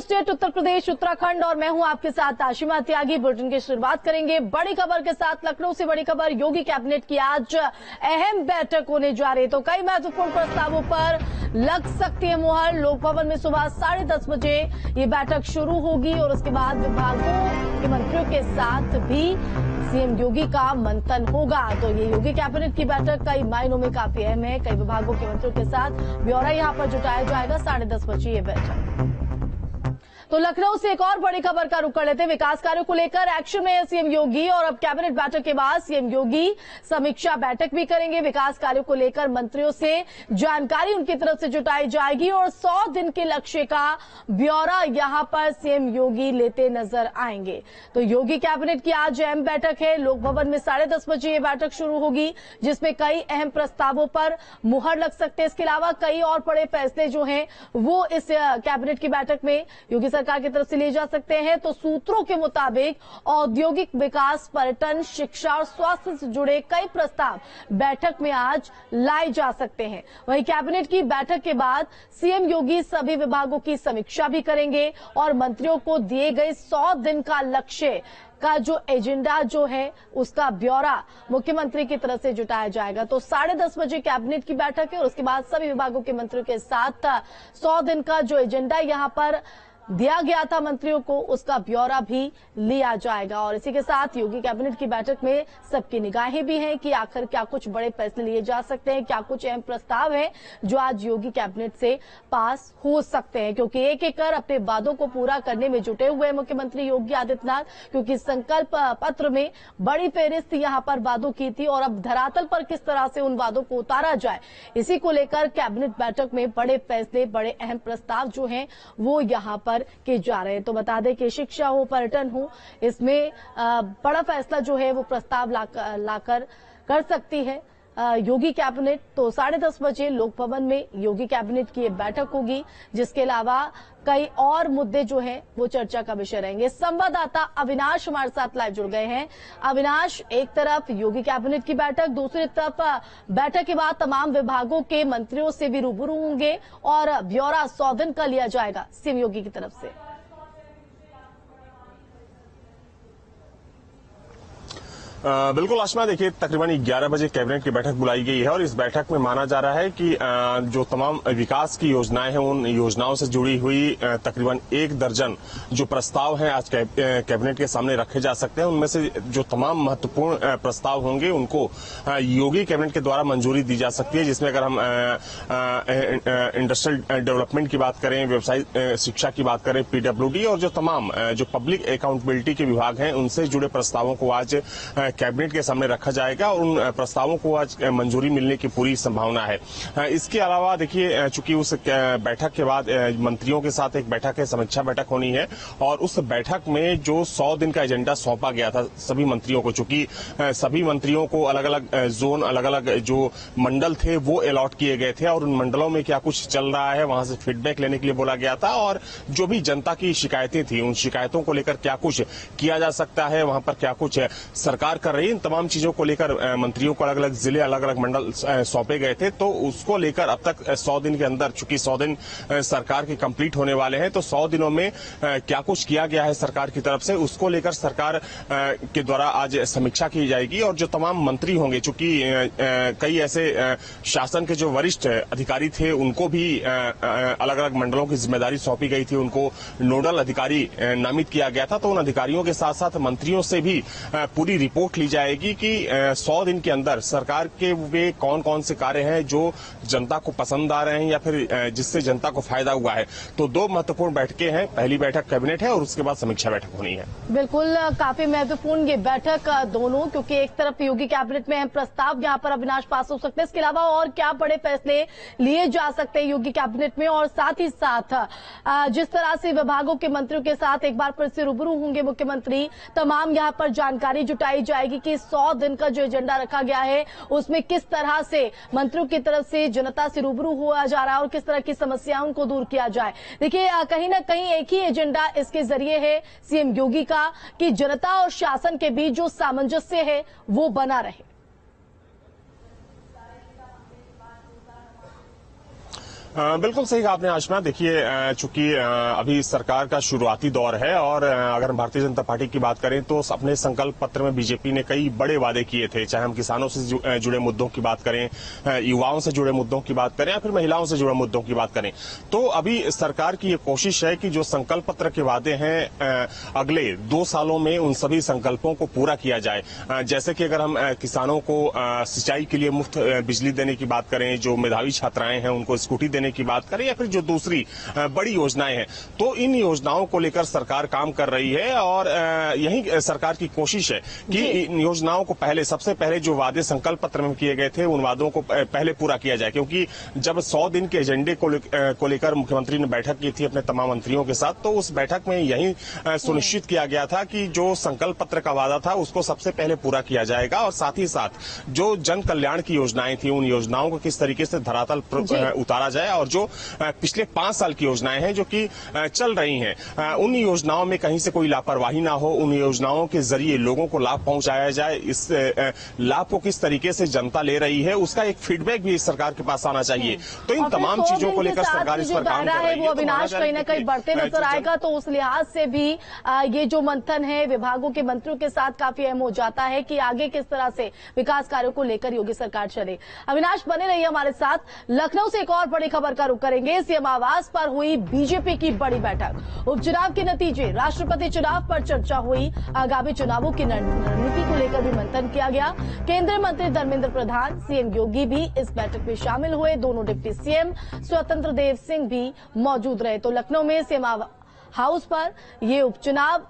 State Uttar Pradesh Uttarakhand और मैं हूं आपके साथ आशिमा त्यागी। बुलेटिन की शुरुआत करेंगे बड़ी खबर के साथ। लखनऊ से बड़ी खबर, योगी कैबिनेट की आज अहम बैठक होने जा रही है, तो कई महत्वपूर्ण प्रस्तावों पर लग सकती है मुहर। लोक भवन में सुबह 10:30 बजे ये बैठक शुरू होगी और उसके बाद विभागों के मंत्रियों के साथ भी सीएम योगी का मंथन होगा। तो ये योगी कैबिनेट की बैठक कई मायनों में काफी अहम है। कई विभागों के मंत्रियों के साथ ब्यौरा यहां पर जुटाया जाएगा। 10:30 बजे ये बैठक। तो लखनऊ से एक और बड़ी खबर का रुख कर लेते हैं। विकास कार्यों को लेकर एक्शन में है सीएम योगी और अब कैबिनेट बैठक के बाद सीएम योगी समीक्षा बैठक भी करेंगे। विकास कार्यों को लेकर मंत्रियों से जानकारी उनकी तरफ से जुटाई जाएगी और 100 दिन के लक्ष्य का ब्यौरा यहां पर सीएम योगी लेते नजर आएंगे। तो योगी कैबिनेट की आज अहम बैठक है। लोक भवन में 10:30 बजे ये बैठक शुरू होगी, जिसमें कई अहम प्रस्तावों पर मुहर लग सकते हैं। इसके अलावा कई और बड़े फैसले जो हैं वो इस कैबिनेट की बैठक में योगी सरकार की तरफ से लिए जा सकते हैं। तो सूत्रों के मुताबिक औद्योगिक विकास, पर्यटन, शिक्षा और स्वास्थ्य से जुड़े कई प्रस्ताव बैठक में आज लाए जा सकते हैं। वहीं कैबिनेट की बैठक के बाद सीएम योगी सभी विभागों की समीक्षा भी करेंगे और मंत्रियों को दिए गए 100 दिन का लक्ष्य का जो एजेंडा जो है उसका ब्यौरा मुख्यमंत्री की तरफ से जुटाया जाएगा। तो 10:30 बजे कैबिनेट की बैठक है और उसके बाद सभी विभागों के मंत्रियों के साथ 100 दिन का जो एजेंडा यहां पर दिया गया था मंत्रियों को, उसका ब्यौरा भी लिया जाएगा। और इसी के साथ योगी कैबिनेट की बैठक में सबकी निगाहें भी हैं कि आखिर क्या कुछ बड़े फैसले लिए जा सकते हैं, क्या कुछ अहम प्रस्ताव हैं जो आज योगी कैबिनेट से पास हो सकते हैं, क्योंकि एक एक कर अपने वादों को पूरा करने में जुटे हुए मुख्यमंत्री योगी आदित्यनाथ। क्योंकि संकल्प पत्र में बड़ी फेरिस्त यहां पर वादों की थी और अब धरातल पर किस तरह से उन वादों को उतारा जाए, इसी को लेकर कैबिनेट बैठक में बड़े फैसले, बड़े अहम प्रस्ताव जो हैं वो यहां पर के जा रहे हैं। तो बता दें कि शिक्षा हो, पर्यटन हो, इसमें बड़ा फैसला जो है वो प्रस्ताव लाकर कर सकती है योगी कैबिनेट। तो 10:30 बजे लोक भवन में योगी कैबिनेट की बैठक होगी, जिसके अलावा कई और मुद्दे जो हैं वो चर्चा का विषय रहेंगे। संवाददाता अविनाश हमारे साथ लाइव जुड़ गए हैं। अविनाश, एक तरफ योगी कैबिनेट की बैठक, दूसरी तरफ बैठक के बाद तमाम विभागों के मंत्रियों से भी रूबरू होंगे और ब्यौरा 100 दिन का लिया जाएगा सीएम योगी की तरफ से। बिल्कुल आशमा, देखिए तकरीबन 11 बजे कैबिनेट की बैठक बुलाई गई है और इस बैठक में माना जा रहा है कि जो तमाम विकास की योजनाएं हैं उन योजनाओं से जुड़ी हुई तकरीबन 1 दर्जन जो प्रस्ताव हैं आज कैबिनेट के सामने रखे जा सकते हैं। उनमें से जो तमाम महत्वपूर्ण प्रस्ताव होंगे उनको योगी कैबिनेट के द्वारा मंजूरी दी जा सकती है, जिसमें अगर हम इंडस्ट्रियल डेवलपमेंट की बात करें, व्यवसायिक शिक्षा की बात करें, पीडब्ल्यूडी और जो तमाम जो पब्लिक अकाउंटेबिलिटी के विभाग हैं उनसे जुड़े प्रस्तावों को आज कैबिनेट के सामने रखा जाएगा और उन प्रस्तावों को आज मंजूरी मिलने की पूरी संभावना है। इसके अलावा देखिए, चूंकि उस बैठक के बाद मंत्रियों के साथ एक बैठक है, समीक्षा बैठक होनी है और उस बैठक में जो 100 दिन का एजेंडा सौंपा गया था सभी मंत्रियों को, चूंकि सभी मंत्रियों को अलग अलग जोन, अलग अलग जो मंडल थे वो अलॉट किए गए थे और उन मंडलों में क्या कुछ चल रहा है वहां से फीडबैक लेने के लिए बोला गया था और जो भी जनता की शिकायतें थी उन शिकायतों को लेकर क्या कुछ किया जा सकता है, वहां पर क्या कुछ सरकार कर रही है, इन तमाम चीजों को लेकर मंत्रियों को अलग अलग जिले, अलग अलग मंडल सौंपे गए थे। तो उसको लेकर अब तक 100 दिन के अंदर, चूंकि 100 दिन सरकार के कंप्लीट होने वाले हैं, तो 100 दिनों में क्या कुछ किया गया है सरकार की तरफ से, उसको लेकर सरकार के द्वारा आज समीक्षा की जाएगी। और जो तमाम मंत्री होंगे, चूंकि कई ऐसे शासन के जो वरिष्ठ अधिकारी थे उनको भी अलग अलग मंडलों की जिम्मेदारी सौंपी गई थी, उनको नोडल अधिकारी नामित किया गया था। तो उन अधिकारियों के साथ साथ मंत्रियों से भी पूरी रिपोर्ट ली जाएगी कि 100 दिन के अंदर सरकार के वे कौन कौन से कार्य हैं जो जनता को पसंद आ रहे हैं या फिर जिससे जनता को फायदा हुआ है। तो 2 महत्वपूर्ण बैठकें हैं, पहली बैठक कैबिनेट है और उसके बाद समीक्षा बैठक होनी है। बिल्कुल, काफी महत्वपूर्ण ये बैठक दोनों, क्योंकि एक तरफ योगी कैबिनेट में अहम प्रस्ताव यहाँ पर अविनाश पास हो सकते हैं, इसके अलावा और क्या बड़े फैसले लिए जा सकते हैं योगी कैबिनेट में, और साथ ही साथ जिस तरह से विभागों के मंत्रियों के साथ एक बार फिर से रूबरू होंगे मुख्यमंत्री, तमाम यहाँ पर जानकारी जुटाई जाएगी कि 100 दिन का जो एजेंडा रखा गया है उसमें किस तरह से मंत्रियों की तरफ से जनता से रूबरू हुआ जा रहा है और किस तरह की समस्याओं को दूर किया जाए। देखिए, कहीं ना कहीं एक ही एजेंडा इसके जरिए है सीएम योगी का कि जनता और शासन के बीच जो सामंजस्य है वो बना रहे। बिल्कुल सही कहा आपने आशना। देखिए, चूंकि अभी सरकार का शुरुआती दौर है और अगर हम भारतीय जनता पार्टी की बात करें तो अपने संकल्प पत्र में बीजेपी ने कई बड़े वादे किए थे, चाहे हम किसानों से जुड़े मुद्दों की बात करें, युवाओं से जुड़े मुद्दों की बात करें या फिर महिलाओं से जुड़े मुद्दों की बात करें। तो अभी सरकार की ये कोशिश है कि जो संकल्प पत्र के वादे हैं अगले 2 सालों में उन सभी संकल्पों को पूरा किया जाए। जैसे कि अगर हम किसानों को सिंचाई के लिए मुफ्त बिजली देने की बात करें, जो मेधावी छात्राएं हैं उनको स्कूटी देने की बात करें या फिर जो दूसरी बड़ी योजनाएं हैं, तो इन योजनाओं को लेकर सरकार काम कर रही है और यही सरकार की कोशिश है कि इन योजनाओं को सबसे पहले जो वादे संकल्प पत्र में किए गए थे उन वादों को पहले पूरा किया जाए। क्योंकि जब 100 दिन के एजेंडे को लेकर मुख्यमंत्री ने बैठक की थी अपने तमाम मंत्रियों के साथ, तो उस बैठक में यही सुनिश्चित किया गया था कि जो संकल्प पत्र का वादा था उसको सबसे पहले पूरा किया जाएगा और साथ ही साथ जो जन कल्याण की योजनाएं थी उन योजनाओं को किस तरीके से धरातल पर उतारा जाए और जो पिछले 5 साल की योजनाएं हैं जो कि चल रही हैं उन योजनाओं में कहीं से कोई लापरवाही ना हो, उन योजनाओं के जरिए लोगों को लाभ पहुंचाया जाए। इस लाभ को किस तरीके से जनता ले रही है उसका एक फीडबैक भी सरकार के पास आना चाहिए। तो इन तमाम चीजों को लेकर सरकार इस पर काम कर रही है। वो अविनाश कहीं ना कहीं बढ़ते नजर आएगा, तो उस लिहाज से भी ये जो मंथन है विभागों के मंत्रियों के साथ काफी अहम हो जाता है कि आगे किस तरह से विकास कार्यों को लेकर योगी सरकार चले। अविनाश बने रहिए हमारे साथ। लखनऊ से एक और बड़ी खबर का रुख करेंगे। सीएम आवास पर हुई बीजेपी की बड़ी बैठक, उपचुनाव के नतीजे, राष्ट्रपति चुनाव पर चर्चा हुई, आगामी चुनावों की रणनीति को लेकर भी मंथन किया गया। केंद्रीय मंत्री धर्मेंद्र प्रधान, सीएम योगी भी इस बैठक में शामिल हुए। दोनों डिप्टी सीएम स्वतंत्र देव सिंह भी मौजूद रहे। तो लखनऊ में सीएम हाउस पर ये उपचुनाव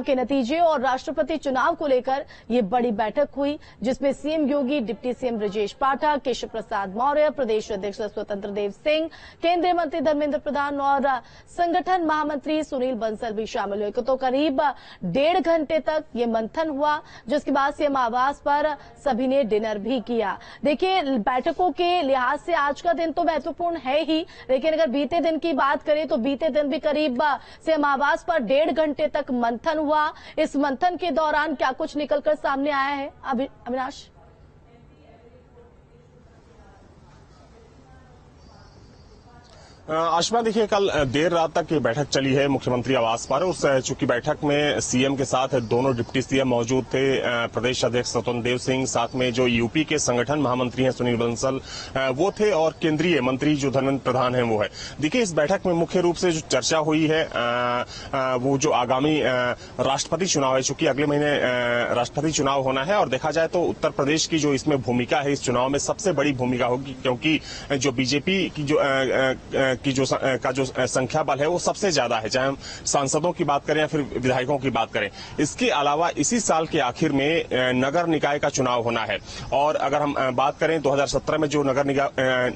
के नतीजे और राष्ट्रपति चुनाव को लेकर ये बड़ी बैठक हुई, जिसमें सीएम योगी, डिप्टी सीएम ब्रजेश पाठक, केशव प्रसाद मौर्य, प्रदेश अध्यक्ष स्वतंत्र देव सिंह, केंद्रीय मंत्री धर्मेंद्र प्रधान और संगठन महामंत्री सुनील बंसल भी शामिल हुए। तो करीब 1.5 घंटे तक ये मंथन हुआ, जिसके बाद सीएम आवास पर सभी ने डिनर भी किया। देखिए, बैठकों के लिहाज से आज का दिन तो महत्वपूर्ण है ही, लेकिन अगर बीते दिन की बात करें तो बीते दिन भी करीब सीएम आवास पर 1.5 घंटे तक मंथन हुआ। इस मंथन के दौरान क्या कुछ निकलकर सामने आया है अविनाश? आशमा, देखिए, कल देर रात तक ये बैठक चली है मुख्यमंत्री आवास पर। उस चूंकि बैठक में सीएम के साथ दोनों डिप्टी सीएम मौजूद थे, प्रदेश अध्यक्ष स्वतंत्र देव सिंह, साथ में जो यूपी के संगठन महामंत्री हैं सुनील बंसल वो थे और केंद्रीय मंत्री जो धर्मेंद्र प्रधान हैं वो है। देखिए, इस बैठक में मुख्य रूप से जो चर्चा हुई है वो जो आगामी राष्ट्रपति चुनाव है, चूंकि अगले महीने राष्ट्रपति चुनाव होना है और देखा जाए तो उत्तर प्रदेश की जो इसमें भूमिका है इस चुनाव में सबसे बड़ी भूमिका होगी, क्योंकि जो बीजेपी की जो संख्या बल है वो सबसे ज्यादा है, चाहे हम सांसदों की बात करें या फिर विधायकों की बात करें। इसके अलावा इसी साल के आखिर में नगर निकाय का चुनाव होना है और अगर हम बात करें 2017 में जो नगर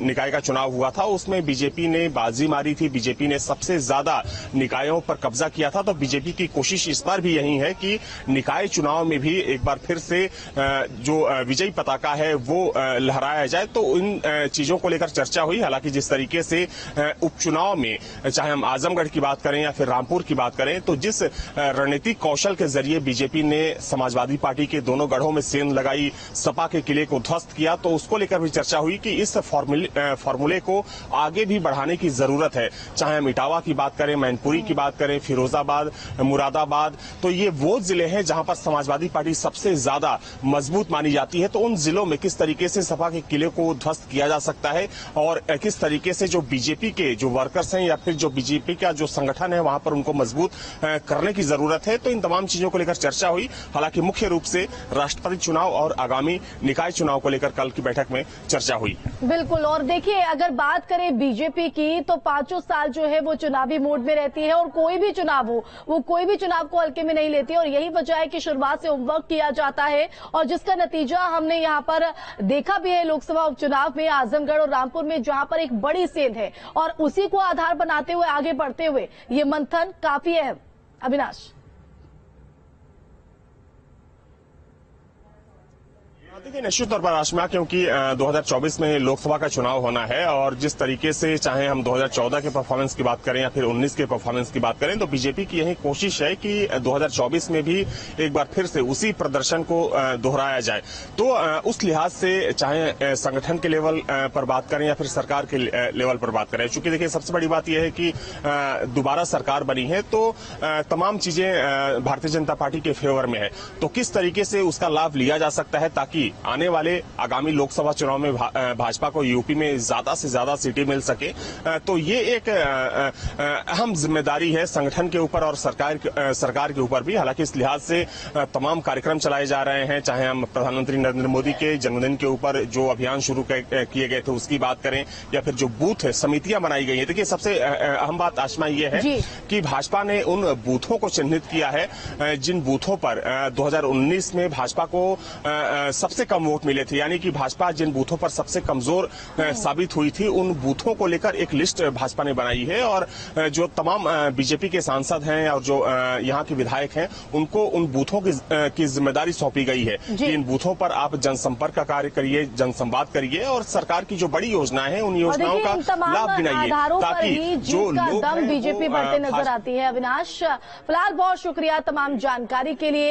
निकाय का चुनाव हुआ था उसमें बीजेपी ने बाजी मारी थी, बीजेपी ने सबसे ज्यादा निकायों पर कब्जा किया था। तो बीजेपी की कोशिश इस बार भी यही है कि निकाय चुनाव में भी एक बार फिर से जो विजयी पताका है वो लहराया जाए। तो इन चीजों को लेकर चर्चा हुई। हालांकि जिस तरीके से उपचुनाव में चाहे हम आजमगढ़ की बात करें या फिर रामपुर की बात करें, तो जिस रणनीतिक कौशल के जरिए बीजेपी ने समाजवादी पार्टी के दोनों गढ़ों में सेंध लगाई, सपा के किले को ध्वस्त किया, तो उसको लेकर भी चर्चा हुई कि इस फॉर्मूले को आगे भी बढ़ाने की जरूरत है। चाहे हम इटावा की बात करें, मैनपुरी की बात करें, फिरोजाबाद, मुरादाबाद, तो ये वो जिले हैं जहां पर समाजवादी पार्टी सबसे ज्यादा मजबूत मानी जाती है। तो उन जिलों में किस तरीके से सपा के किले को ध्वस्त किया जा सकता है और किस तरीके से जो बीजेपी के जो वर्कर्स हैं या फिर जो बीजेपी का जो संगठन है वहां पर उनको मजबूत करने की जरूरत है। तो इन तमाम चीजों को लेकर चर्चा हुई। हालांकि मुख्य रूप से राष्ट्रपति चुनाव और आगामी निकाय चुनाव को लेकर कल की बैठक में चर्चा हुई। बिल्कुल। और देखिए, अगर बात करें बीजेपी की तो 5 साल जो है वो चुनावी मोड में रहती है और कोई भी चुनाव हो वो कोई भी चुनाव को हल्के में नहीं लेती और यही वजह है कि शुरुआत से होमवर्क किया जाता है और जिसका नतीजा हमने यहाँ पर देखा भी है लोकसभा उपचुनाव में आजमगढ़ और रामपुर में, जहां पर एक बड़ी सेंध है और उसी को आधार बनाते हुए आगे बढ़ते हुए ये मंथन काफी अहम। अविनाश, देखिए, निश्चित तौर पर आशमा, क्योंकि 2024 में लोकसभा का चुनाव होना है और जिस तरीके से चाहे हम 2014 के परफॉर्मेंस की बात करें या फिर 19 के परफॉर्मेंस की बात करें, तो बीजेपी की यही कोशिश है कि 2024 में भी एक बार फिर से उसी प्रदर्शन को दोहराया जाए। तो उस लिहाज से चाहे संगठन के लेवल पर बात करें या फिर सरकार के लेवल पर बात करें, चूंकि देखिए सबसे बड़ी बात यह है कि दोबारा सरकार बनी है तो तमाम चीजें भारतीय जनता पार्टी के फेवर में है। तो किस तरीके से उसका लाभ लिया जा सकता है ताकि आने वाले आगामी लोकसभा चुनाव में भाजपा को यूपी में ज्यादा से ज्यादा सीटें मिल सके, तो ये एक अहम जिम्मेदारी है संगठन के ऊपर और सरकार के ऊपर भी। हालांकि इस लिहाज से तमाम कार्यक्रम चलाए जा रहे हैं, चाहे हम प्रधानमंत्री नरेंद्र मोदी के जन्मदिन के ऊपर जो अभियान शुरू किए गए थे उसकी बात करें या फिर जो बूथ समितियां बनाई गई हैं। देखिए, सबसे अहम बात आशमा ये है कि भाजपा ने उन बूथों को चिन्हित किया है जिन बूथों पर 2019 में भाजपा को सबसे कम वोट मिले थे, यानी कि भाजपा जिन बूथों पर सबसे कमजोर साबित हुई थी उन बूथों को लेकर एक लिस्ट भाजपा ने बनाई है और जो तमाम बीजेपी के सांसद हैं और जो यहाँ के विधायक हैं उनको उन बूथों की जिम्मेदारी सौंपी गई है कि इन बूथों पर आप जनसंपर्क का कार्य करिए, जनसंवाद करिए और सरकार की जो बड़ी योजनाएं हैं उन योजनाओं का लाभ गिनाइए ताकि जो लोग बीजेपी बढ़ते नजर आती है। अविनाश, फिलहाल बहुत शुक्रिया तमाम जानकारी के लिए।